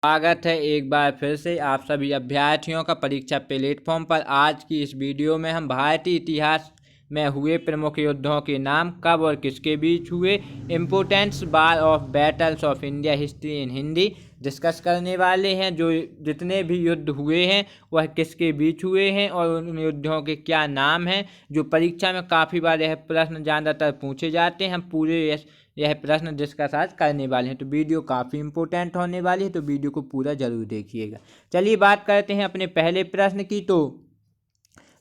स्वागत है एक बार फिर से आप सभी अभ्यर्थियों का परीक्षा प्लेटफॉर्म पर। आज की इस वीडियो में हम भारतीय इतिहास में हुए प्रमुख युद्धों के नाम, कब और किसके बीच हुए, importance bar of battles of India history in Hindi discuss करने वाले हैं। जो जितने भी युद्ध हुए हैं वह किसके बीच हुए हैं और उन युद्धों के क्या नाम हैं। जो परीक्षा में काफ़ी बार यह प्रश्न ज़्यादातर पूछे जाते हैं। हम पूरे यह प्रश्न डिस्कस आज करने वाले हैं, तो वीडियो काफ़ी इंपॉर्टेंट होने वाली है, तो वीडियो को पूरा जरूर देखिएगा। चलिए बात करते हैं अपने पहले प्रश्न की। तो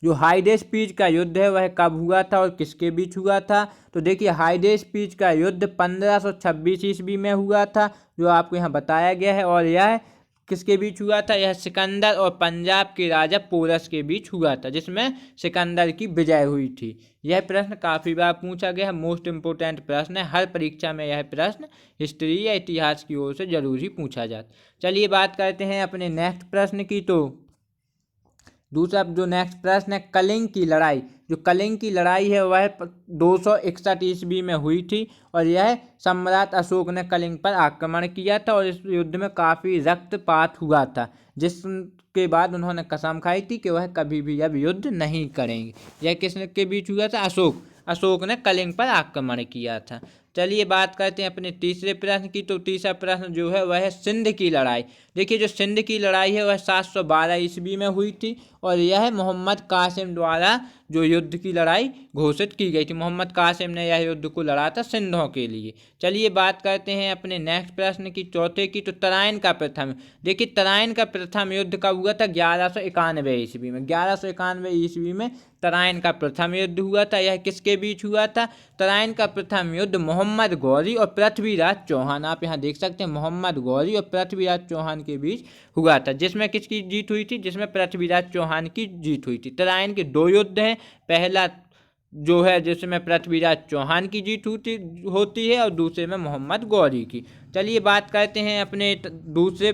जो हाइडेस पीच का युद्ध है वह कब हुआ था और किसके बीच हुआ था। तो देखिए हाइडेस पीच का युद्ध 1526 ईस्वी में हुआ था, जो आपको यहाँ बताया गया है। और यह किसके बीच हुआ था? यह सिकंदर और पंजाब के राजा पोरस के बीच हुआ था, जिसमें सिकंदर की विजय हुई थी। यह प्रश्न काफ़ी बार पूछा गया है, मोस्ट इम्पोर्टेंट प्रश्न है। हर परीक्षा में यह प्रश्न हिस्ट्री या इतिहास की ओर से जरूर ही पूछा जाता। चलिए बात करते हैं अपने नेक्स्ट प्रश्न की। तो दूसरा जो नेक्स्ट प्रश्न है, कलिंग की लड़ाई। जो कलिंग की लड़ाई है वह 261 ईस्वी में हुई थी और यह सम्राट अशोक ने कलिंग पर आक्रमण किया था और इस युद्ध में काफ़ी रक्तपात हुआ था, जिसके बाद उन्होंने कसम खाई थी कि वह कभी भी अब युद्ध नहीं करेंगे। यह किसके बीच हुआ था? अशोक ने कलिंग पर आक्रमण किया था। चलिए बात करते हैं अपने तीसरे प्रश्न की। तो तीसरा प्रश्न जो है वह है सिंध की लड़ाई। देखिए जो सिंध की लड़ाई है वह 712 ईस्वी में हुई थी और यह मोहम्मद कासिम द्वारा जो युद्ध की लड़ाई घोषित की गई थी। मोहम्मद कासिम ने यह युद्ध को लड़ा था सिंधों के लिए। चलिए बात करते हैं अपने नेक्स्ट प्रश्न की, चौथे की। तो तराइन का प्रथम, देखिए तराइन का प्रथम युद्ध कब हुआ था? 1191 ईस्वी में। 1191 ईस्वी में तराइन का प्रथम युद्ध हुआ था। यह किसके बीच हुआ था? तराइन का प्रथम युद्ध मोहम्मद गौरी और पृथ्वीराज चौहान, आप यहाँ देख सकते हैं, मोहम्मद गौरी और पृथ्वीराज चौहान के बीच हुआ था। जिसमें किसकी जीत हुई थी? जिसमें पृथ्वीराज चौहान की जीत हुई थी। तराइन के दो युद्ध हैं, पहला जो है जिसमें पृथ्वीराज चौहान की जीत होती है और दूसरे में मोहम्मद गौरी की। चलिए बात करते हैं अपने दूसरे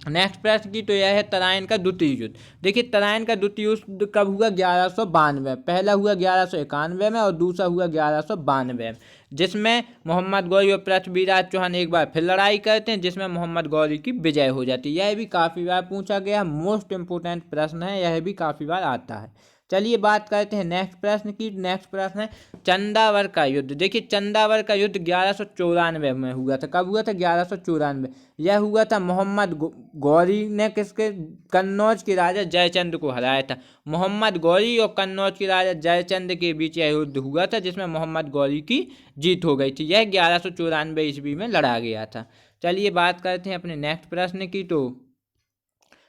नेक्स्ट प्रश्न की। तो यह है तराइन का द्वितीय युद्ध। देखिए तराइन का द्वितीय युद्ध कब हुआ? 1192। पहला हुआ 1191 में और दूसरा हुआ 1192 में, जिसमें मोहम्मद गौरी और पृथ्वीराज चौहान एक बार फिर लड़ाई करते हैं, जिसमें मोहम्मद गौरी की विजय हो जाती है। यह भी काफ़ी बार पूछा गया, मोस्ट इंपोर्टेंट प्रश्न है, यह भी काफ़ी बार आता है। चलिए बात करते हैं नेक्स्ट प्रश्न की। नेक्स्ट प्रश्न है चंदावर का युद्ध। देखिए चंदावर का युद्ध 1194 में हुआ था। कब हुआ था? 1194। यह हुआ था मोहम्मद गौरी ने किसके? कन्नौज के राजा जयचंद को हराया था। मोहम्मद गौरी और कन्नौज के राजा जयचंद के बीच यह युद्ध हुआ था, जिसमें मोहम्मद गौरी की जीत हो गई थी। यह 1194 ईस्वी में लड़ा गया था। चलिए बात करते हैं अपने नेक्स्ट प्रश्न की। तो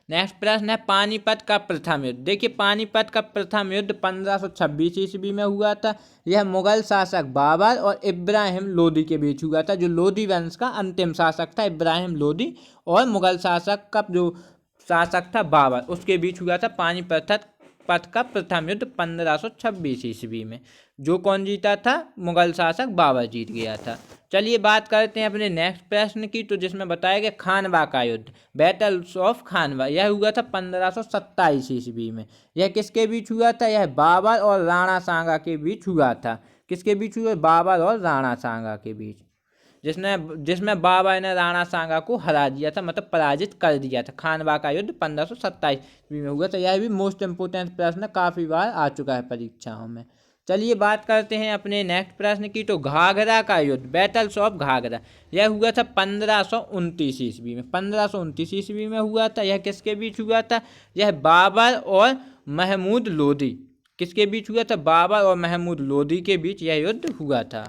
नेक्स्ट प्रश्न है पानीपत का प्रथम युद्ध। देखिए पानीपत का प्रथम युद्ध 1526 ईस्वी में हुआ था। यह मुगल शासक बाबर और इब्राहिम लोदी के बीच हुआ था। जो लोदी वंश का अंतिम शासक था इब्राहिम लोदी, और मुगल शासक का जो शासक था बाबर, उसके बीच हुआ था पानीपत का प्रथम युद्ध 1526 ईस्वी में। जो कौन जीता था? मुगल शासक बाबर जीत गया था। चलिए बात करते हैं अपने नेक्स्ट प्रश्न की। तो जिसमें बताया गया खानवा का युद्ध, बैटल्स ऑफ खानवा। यह हुआ था 1527 ईस्वी में। यह किसके बीच हुआ था? यह बाबर और राणा सांगा के बीच हुआ था। किसके बीच हुआ? बाबर और राणा सांगा के बीच, जिसमें बाबर ने राणा सांगा को हरा दिया था, मतलब पराजित कर दिया था। खानवा का युद्ध 1527 ईस्वी में हुआ था। यह भी मोस्ट इंपोर्टेंट प्रश्न काफ़ी बार आ चुका है परीक्षाओं में। चलिए बात करते हैं अपने नेक्स्ट प्रश्न की। तो घाघरा का युद्ध, बैटल्स ऑफ घाघरा, यह हुआ था 1529 ईस्वी में। 1529 ईस्वी में हुआ था। यह किसके बीच हुआ था? यह बाबर और महमूद लोदी, किसके बीच हुआ था? बाबर और महमूद लोदी के बीच यह युद्ध हुआ था।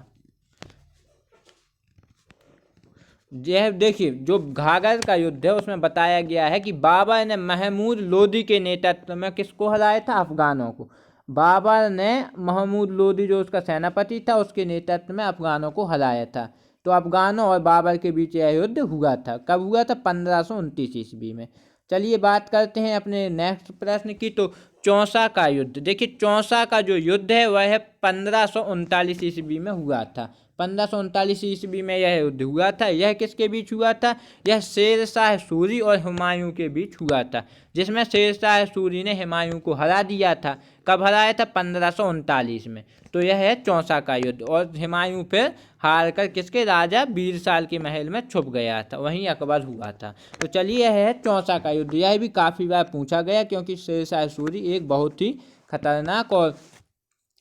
यह देखिए जो घाघर का युद्ध है उसमें बताया गया है कि बाबर ने महमूद लोदी के नेतृत्व में किसको हराया था? अफगानों को। बाबर ने महमूद लोदी जो उसका सेनापति था उसके नेतृत्व में अफगानों को हराया था। तो अफगानों और बाबर के बीच यह युद्ध हुआ था। कब हुआ था? 1529 ईस्वी में। चलिए बात करते हैं अपने नेक्स्ट प्रश्न की। तो चौसा का युद्ध, देखिए चौसा का जो युद्ध है वह है 1539 ईस्वी में हुआ था। 1539 ईस्वी में यह युद्ध हुआ था। यह किसके बीच हुआ था? यह शेर शाह सूरी और हुमायूं के बीच हुआ था, जिसमें शेर शाह सूरी ने हुमायूं को हरा दिया था। कब हराया था? 1539 में। तो यह है चौसा का युद्ध। और हुमायूं फिर हार कर किसके? राजा बीरसाल के महल में छुप गया था, वहीं अकबर हुआ था। तो चलिए, यह है चौसा का युद्ध। यह भी काफ़ी बार पूछा गया, क्योंकि शेर शाह सूरी एक बहुत ही खतरनाक और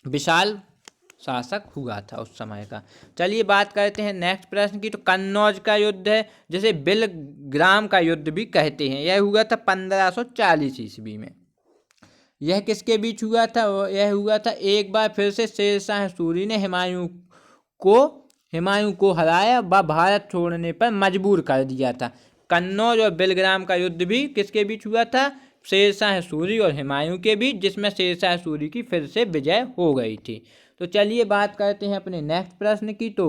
विशाल शासक हुआ था उस समय का। चलिए बात करते हैं नेक्स्ट प्रश्न की। तो कन्नौज का युद्ध है, जिसे बिलग्राम का युद्ध भी कहते हैं। यह हुआ था 1540 ईस्वी में। यह किसके बीच हुआ था? यह हुआ था एक बार फिर से शेर शाह सूरी ने हुमायूं को हराया व भारत छोड़ने पर मजबूर कर दिया था। कन्नौज और बिलग्राम का युद्ध भी किसके बीच हुआ था? शेर शाह सूरी और हुमायूं के बीच, जिसमें शेर शाह सूरी की फिर से विजय हो गई थी। तो चलिए बात करते हैं अपने नेक्स्ट प्रश्न की। तो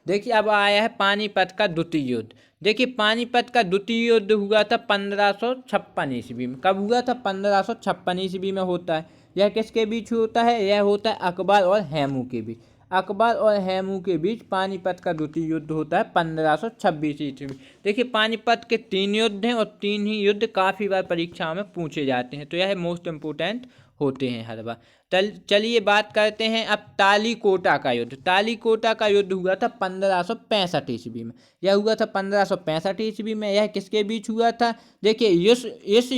देखिए, अब आया है पानीपत का द्वितीय युद्ध। देखिए, पानीपत का द्वितीय युद्ध हुआ था 1556 ईस्वी में। कब हुआ था? 1556 ईस्वी में होता है। यह किसके बीच होता है? यह होता है अकबर और हेमू के बीच। अकबर और हेमू के बीच पानीपत का द्वितीय युद्ध होता है 1526 ईस्वी में। देखिए, पानीपत के 3 युद्ध हैं, और 3 ही युद्ध काफ़ी बार परीक्षाओं में पूछे जाते हैं, तो यह मोस्ट इम्पोर्टेंट होते हैं हर बार। चलिए बात करते हैं अब तालीकोटा का युद्ध। तालीकोटा का युद्ध हुआ था 1565 ईस्वी में। यह हुआ था 1565 ईस्वी में। यह किसके बीच हुआ था? देखिए, इस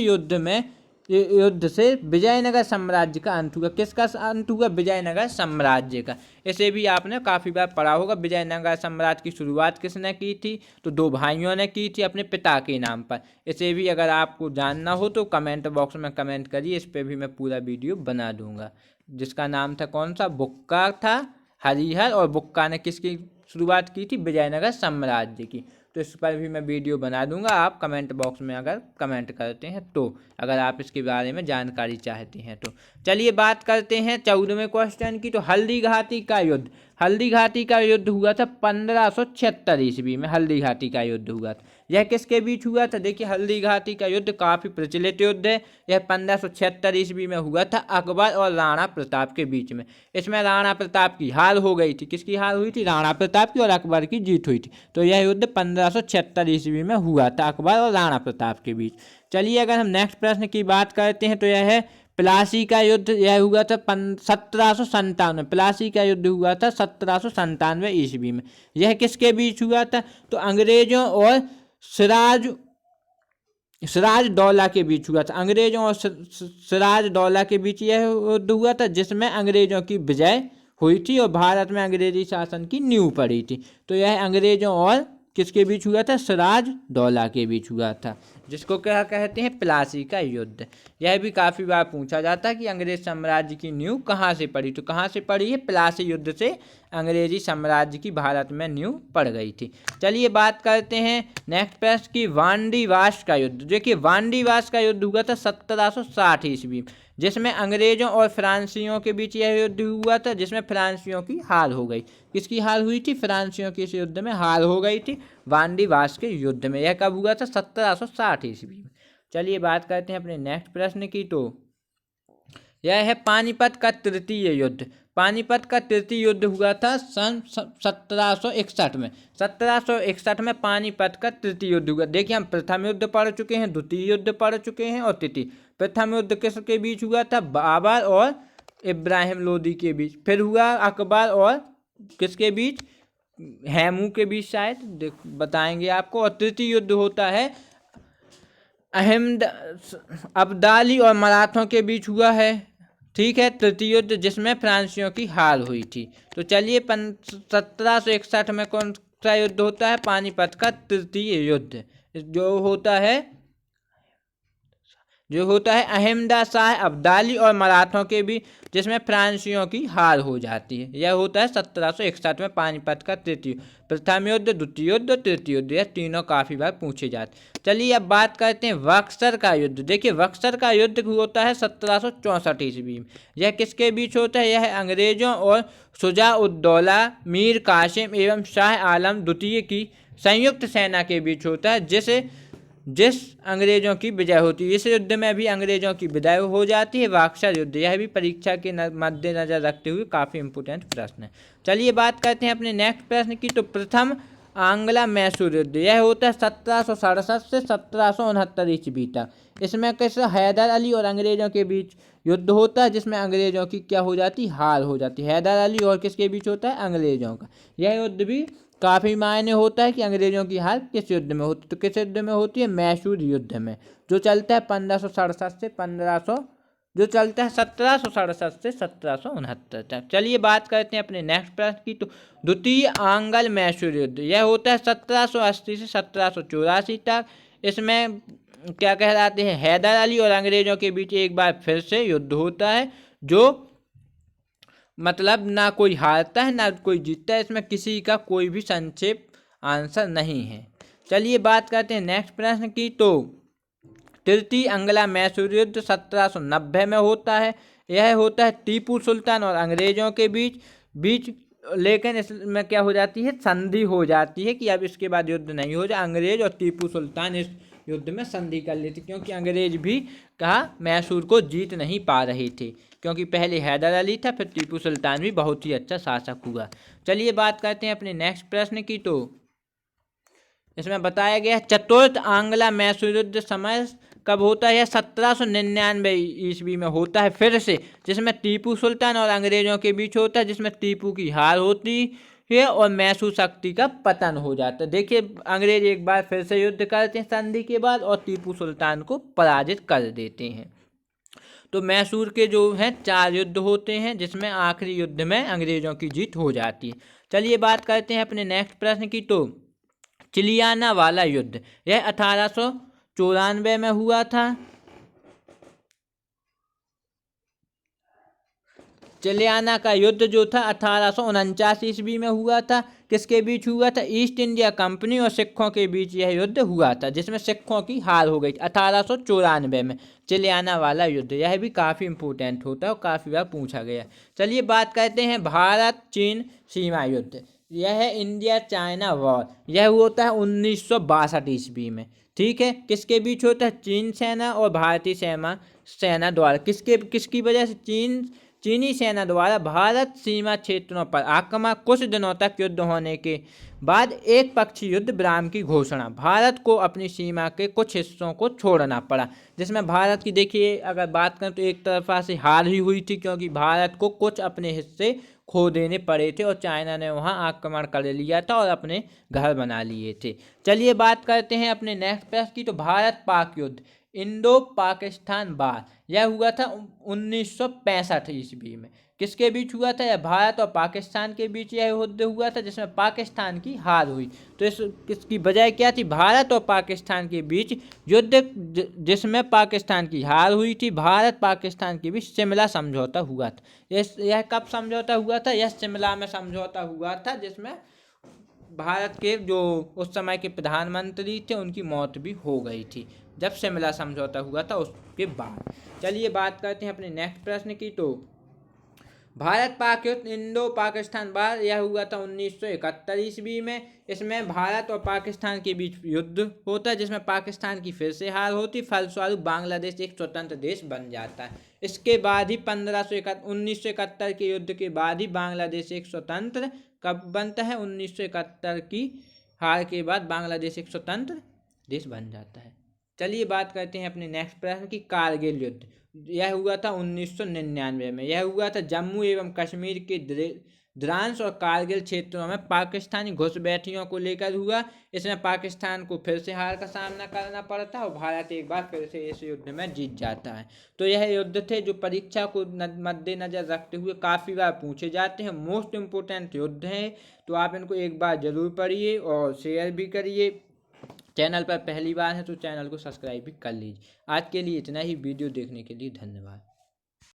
युद्ध से विजयनगर साम्राज्य का अंत हुआ। किसका अंत हुआ? विजयनगर साम्राज्य का। इसे भी आपने काफ़ी बार पढ़ा होगा। विजयनगर साम्राज्य की शुरुआत किसने की थी? तो 2 भाइयों ने की थी अपने पिता के नाम पर। इसे भी अगर आपको जानना हो तो कमेंट बॉक्स में कमेंट करिए, इस पर भी मैं पूरा वीडियो बना दूंगा। जिसका नाम था कौन सा? बुक्का था, हरिहर। और बुक्का ने किसकी शुरुआत की थी? विजयनगर साम्राज्य की। तो इस पर भी मैं वीडियो बना दूंगा, आप कमेंट बॉक्स में अगर कमेंट करते हैं तो, अगर आप इसके बारे में जानकारी चाहते हैं तो। चलिए बात करते हैं 14वें क्वेश्चन की। तो हल्दी घाटी का युद्ध। हल्दी घाटी का युद्ध हुआ था 1576 ईस्वी में। हल्दी घाटी का युद्ध हुआ था। यह किसके बीच हुआ था? देखिए, हल्दी घाटी का युद्ध काफ़ी प्रचलित युद्ध है। यह 1576 ईस्वी में हुआ था अकबर और राणा प्रताप के बीच में। इसमें राणा प्रताप की हार हो गई थी। किसकी हार हुई थी? राणा प्रताप की, और अकबर की जीत हुई थी। तो यह युद्ध 1576 ईस्वी में हुआ था अकबर और राणा प्रताप के बीच। चलिए, अगर हम नेक्स्ट प्रश्न की बात करते हैं तो यह है प्लासी का युद्ध। यह हुआ था 1797। प्लासी का युद्ध हुआ था 1797 ईस्वी में। यह किसके बीच हुआ था? तो अंग्रेजों और सिराजदौला के बीच हुआ था। अंग्रेजों और सिराजदौला के बीच यह युद्ध हुआ था, जिसमें अंग्रेजों की विजय हुई थी और भारत में अंग्रेजी शासन की नींव पड़ी थी। तो यह अंग्रेजों और किसके बीच हुआ था? सिराजदौला के बीच हुआ था, जिसको क्या कहते हैं? प्लासी का युद्ध। यह भी काफ़ी बार पूछा जाता है कि अंग्रेज साम्राज्य की नींव कहाँ से पड़ी। तो कहाँ से पड़ी है? प्लासी युद्ध से अंग्रेजी साम्राज्य की भारत में नींव पड़ गई थी। चलिए बात करते हैं नेक्स्ट प्रश्न की, वांडीवास का युद्ध। देखिए, वांडीवास का युद्ध हुआ था 1760 ईस्वी, जिसमें अंग्रेजों और फ्रांसीसियों के बीच यह युद्ध हुआ था, जिसमें फ्रांसीसियों की हार हो गई। किसकी हार हुई थी? फ्रांसीसियों की इस युद्ध में हार हो गई थी, वांडीवास के युद्ध में। यह कब हुआ था? 1760 ईस्वी में। चलिए बात करते हैं अपने नेक्स्ट प्रश्न की। तो यह है पानीपत का तृतीय युद्ध। पानीपत का तृतीय युद्ध हुआ था सन 1761 में। 1761 में पानीपत का तृतीय युद्ध हुआ। देखिए, हम प्रथम युद्ध पढ़ चुके हैं, द्वितीय युद्ध पढ़ चुके हैं और तृतीय। प्रथम युद्ध किसके बीच हुआ था? बाबर और इब्राहिम लोदी के बीच। फिर हुआ अकबर और किसके बीच? हेमू के बीच, शायद बताएंगे आपको। और तृतीय युद्ध होता है अब्दाली और मराठों के बीच हुआ है। ठीक है, तृतीय युद्ध, जिसमें फ्रांसीसियों की हार हुई थी। तो चलिए, 1761 में कौन सा युद्ध होता है? पानीपत का तृतीय युद्ध, जो होता है अहमदा शाह अब्दाली और मराठों के बीच, जिसमें फ्रांसीसियों की हार हो जाती है। यह होता है 1761 में पानीपत का तृतीय। प्रथम युद्ध, द्वितीय युद्ध और तृतीय युद्ध, यह तीनों काफ़ी बार पूछे जाते हैं। चलिए, अब बात करते हैं बक्सर का युद्ध। देखिए, बक्सर का युद्ध होता है 1764 ईस्वी में। यह किसके बीच होता है? यह अंग्रेजों और शुजा-उद-दौला मीर कासिम एवं शाह आलम द्वितीय की संयुक्त सेना के बीच होता है, जिस अंग्रेजों की विजय होती है। इस युद्ध में भी अंग्रेजों की विजय हो जाती है। बक्सर युद्ध, यह भी परीक्षा के मद्देनजर रखते हुए काफ़ी इंपोर्टेंट प्रश्न है। चलिए बात करते हैं अपने नेक्स्ट प्रश्न की। तो प्रथम आंग्ला मैसूर युद्ध, यह होता है 1767 से 1769 ईस्वी तक। इसमें कैसे हैदर अली और अंग्रेजों के बीच युद्ध होता है, जिसमें अंग्रेजों की क्या हो जाती, हार हो जाती है। हैदर अली और किसके बीच होता है, अंग्रेजों का। यह युद्ध भी काफ़ी मायने होता है कि अंग्रेजों की हार किस युद्ध में होती, तो किस युद्ध में होती है, मैसूर युद्ध में, जो चलता है 1567 से 1500, जो चलता है 1767 से 1769 तक। चलिए बात करते हैं अपने नेक्स्ट प्रश्न की। तो द्वितीय आंग्ल मैसूर युद्ध, यह होता है 1780 से 1784 तक। इसमें क्या कहलाते हैं, हैदर अली और अंग्रेजों के बीच एक बार फिर से युद्ध होता है, जो मतलब ना कोई हारता है ना कोई जीतता है। इसमें किसी का कोई भी संक्षेप आंसर नहीं है। चलिए बात करते हैं नेक्स्ट प्रश्न की। तो तृतीय आंग्ला मैसूर युद्ध 1790 में होता है। यह होता है टीपू सुल्तान और अंग्रेजों के बीच बीच लेकिन इसमें क्या हो जाती है, संधि हो जाती है कि अब इसके बाद युद्ध नहीं हो जाए। अंग्रेज और टीपू सुल्तान इस युद्ध में संधि कर लेते, क्योंकि अंग्रेज भी कहा मैसूर को जीत नहीं पा रहे थे, क्योंकि पहले हैदर अली था, फिर टीपू सुल्तान भी बहुत ही अच्छा शासक हुआ। चलिए बात करते हैं अपने नेक्स्ट प्रश्न की। तो इसमें बताया गया है चतुर्थ आंग्ला मैसूर युद्ध समय कब होता है, 1799 ईस्वी में होता है फिर से, जिसमें टीपू सुल्तान और अंग्रेजों के बीच होता है, जिसमें टीपू की हार होती है और मैसूर शक्ति का पतन हो जाता है। देखिए अंग्रेज एक बार फिर से युद्ध करते हैं संधि के बाद और टीपू सुल्तान को पराजित कर देते हैं। तो मैसूर के जो हैं 4 युद्ध होते हैं, जिसमें आखिरी युद्ध में अंग्रेजों की जीत हो जाती है। चलिए बात करते हैं अपने नेक्स्ट प्रश्न की। तो चिलियाना वाला युद्ध, यह 1894 में हुआ था। चिलियाना का युद्ध जो था 1849 ईस्वी में हुआ था। किसके बीच हुआ था, ईस्ट इंडिया कंपनी और सिखों के बीच यह युद्ध हुआ था, जिसमें सिखों की हार हो गई 1894 में। चिलियाना वाला युद्ध, यह भी काफ़ी इंपॉर्टेंट होता है और काफ़ी बार पूछा गया। चलिए बात करते हैं भारत चीन सीमा युद्ध, यह है इंडिया चाइना वॉर। यह होता है 1962 ईस्वी में। ठीक है, किसके बीच होता है, चीन सेना और भारतीय सेना द्वारा। किसकी वजह से, चीनी सेना द्वारा भारत सीमा क्षेत्रों पर आक्रमण। कुछ दिनों तक युद्ध होने के बाद एक पक्षी युद्ध विराम की घोषणा। भारत को अपनी सीमा के कुछ हिस्सों को छोड़ना पड़ा, जिसमें भारत की देखिए अगर बात करें तो एक तरफा से हार ही हुई थी, क्योंकि भारत को कुछ अपने हिस्से खो देने पड़े थे और चाइना ने वहां आक्रमण कर लिया था और अपने घर बना लिए थे। चलिए बात करते हैं अपने नेक्स्ट प्रश्न की। तो भारत पाक युद्ध, इंडो पाकिस्तान वार, यह हुआ था 1965 ईस्वी में। किसके बीच हुआ था, यह भारत और पाकिस्तान के बीच यह युद्ध हुआ था, जिसमें पाकिस्तान की हार हुई। तो इसकी वजह क्या थी, भारत और पाकिस्तान के बीच युद्ध जिसमें पाकिस्तान की हार हुई थी। भारत पाकिस्तान के बीच शिमला समझौता हुआ था। यह कब समझौता हुआ था, यह शिमला में समझौता हुआ था, जिसमें भारत के जो उस समय के प्रधानमंत्री थे उनकी मौत भी हो गई थी, जब शिमला समझौता हुआ था उसके बाद। चलिए बात करते हैं अपने नेक्स्ट प्रश्न की। तो भारत पाक युद्ध इंडो पाकिस्तान वार, यह हुआ था 1971 ईस्वी में। इसमें भारत और पाकिस्तान के बीच युद्ध होता है, जिसमें पाकिस्तान की फिर से हार होती, फलस्वरूप बांग्लादेश एक स्वतंत्र देश बन जाता है। इसके बाद ही 1971 के युद्ध के बाद ही बांग्लादेश एक स्वतंत्र कब बनता है, 1971 की हार के बाद बांग्लादेश एक स्वतंत्र देश बन जाता है। चलिए बात करते हैं अपने नेक्स्ट प्रश्न की। कारगिल युद्ध, यह हुआ था 1999 में। यह हुआ था जम्मू एवं कश्मीर के द्रास और कारगिल क्षेत्रों में पाकिस्तानी घुसपैठियों को लेकर हुआ। इसमें पाकिस्तान को फिर से हार का सामना करना पड़ता है और भारत एक बार फिर से इस युद्ध में जीत जाता है। तो यह युद्ध थे जो परीक्षा को मद्देनजर रखते हुए काफ़ी बार पूछे जाते हैं, मोस्ट इम्पोर्टेंट युद्ध हैं। तो आप इनको एक बार ज़रूर पढ़िए और शेयर भी करिए। चैनल पर पहली बार है तो चैनल को सब्सक्राइब भी कर लीजिए। आज के लिए इतना ही, वीडियो देखने के लिए धन्यवाद।